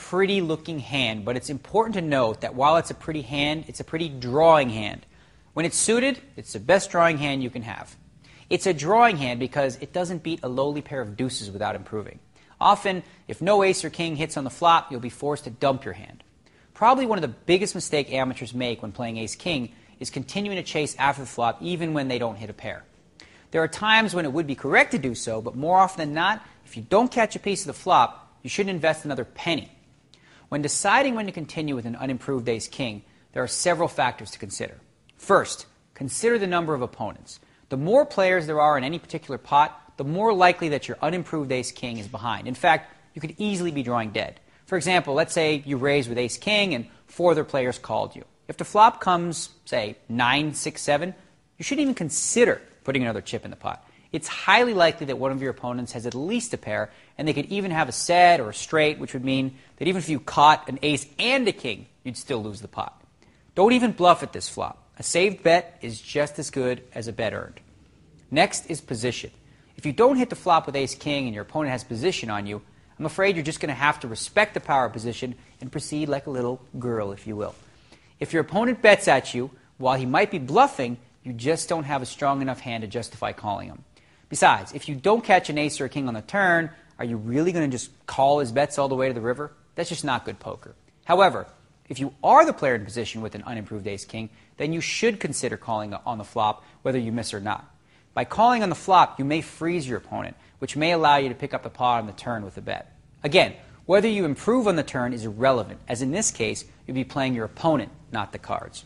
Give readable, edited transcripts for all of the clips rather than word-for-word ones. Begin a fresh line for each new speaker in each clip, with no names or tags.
pretty looking hand, but it's important to note that while it's a pretty hand, it's a pretty drawing hand. When it's suited, it's the best drawing hand you can have. It's a drawing hand because it doesn't beat a lowly pair of deuces without improving. Often, if no ace or king hits on the flop, you'll be forced to dump your hand. Probably one of the biggest mistakes amateurs make when playing ace-king is continuing to chase after the flop even when they don't hit a pair. There are times when it would be correct to do so, but more often than not, if you don't catch a piece of the flop, you shouldn't invest another penny. When deciding when to continue with an unimproved ace-king, there are several factors to consider. First, consider the number of opponents. The more players there are in any particular pot, the more likely that your unimproved ace-king is behind. In fact, you could easily be drawing dead. For example, let's say you raise with ace-king and 4 other players called you. If the flop comes, say, 9, 6, 7, you shouldn't even consider putting another chip in the pot. It's highly likely that one of your opponents has at least a pair, and they could even have a set or a straight, which would mean that even if you caught an ace and a king, you'd still lose the pot. Don't even bluff at this flop. A saved bet is just as good as a bet earned. Next is position. If you don't hit the flop with ace-king and your opponent has position on you, I'm afraid you're just going to have to respect the power position and proceed like a little girl, if you will. If your opponent bets at you, while he might be bluffing, you just don't have a strong enough hand to justify calling him. Besides, if you don't catch an ace or a king on the turn, are you really going to just call his bets all the way to the river? That's just not good poker. However, if you are the player in position with an unimproved ace-king, then you should consider calling on the flop whether you miss or not. By calling on the flop, you may freeze your opponent, which may allow you to pick up the pot on the turn with a bet. Again, whether you improve on the turn is irrelevant, as in this case, you'll be playing your opponent, not the cards.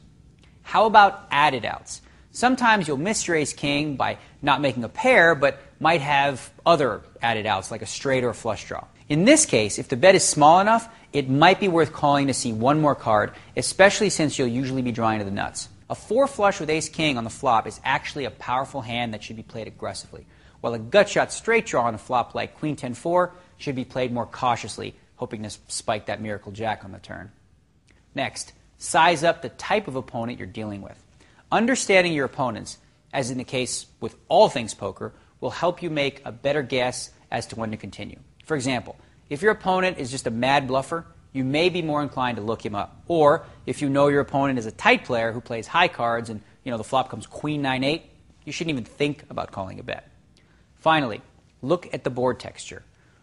How about added outs? Sometimes you'll miss your ace-king by not making a pair, but might have other added outs, like a straight or a flush draw. In this case, if the bet is small enough, it might be worth calling to see one more card, especially since you'll usually be drawing to the nuts. A 4 flush with ace-king on the flop is actually a powerful hand that should be played aggressively, while a gut-shot straight draw on a flop like queen 10-4 should be played more cautiously, hoping to spike that miracle jack on the turn. Next, size up the type of opponent you're dealing with. Understanding your opponents, as in the case with all things poker, will help you make a better guess as to when to continue. For example, if your opponent is just a mad bluffer, you may be more inclined to look him up. Or if you know your opponent is a tight player who plays high cards and the flop comes queen 9-8, you shouldn't even think about calling a bet. Finally, look at the board texture.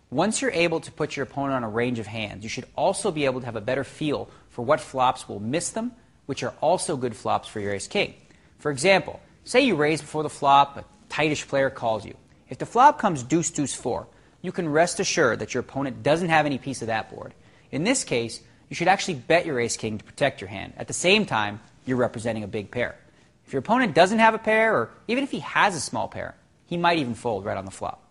Once you're able to put your opponent on a range of hands, you should also be able to have a better feel for what flops will miss them, which are also good flops for your ace-king. For example, say you raise before the flop, a tightish player calls you. If the flop comes deuce-deuce-4, you can rest assured that your opponent doesn't have any piece of that board. In this case, you should actually bet your ace-king to protect your hand. At the same time, you're representing a big pair. If your opponent doesn't have a pair, or even if he has a small pair, he might even fold right on the flop.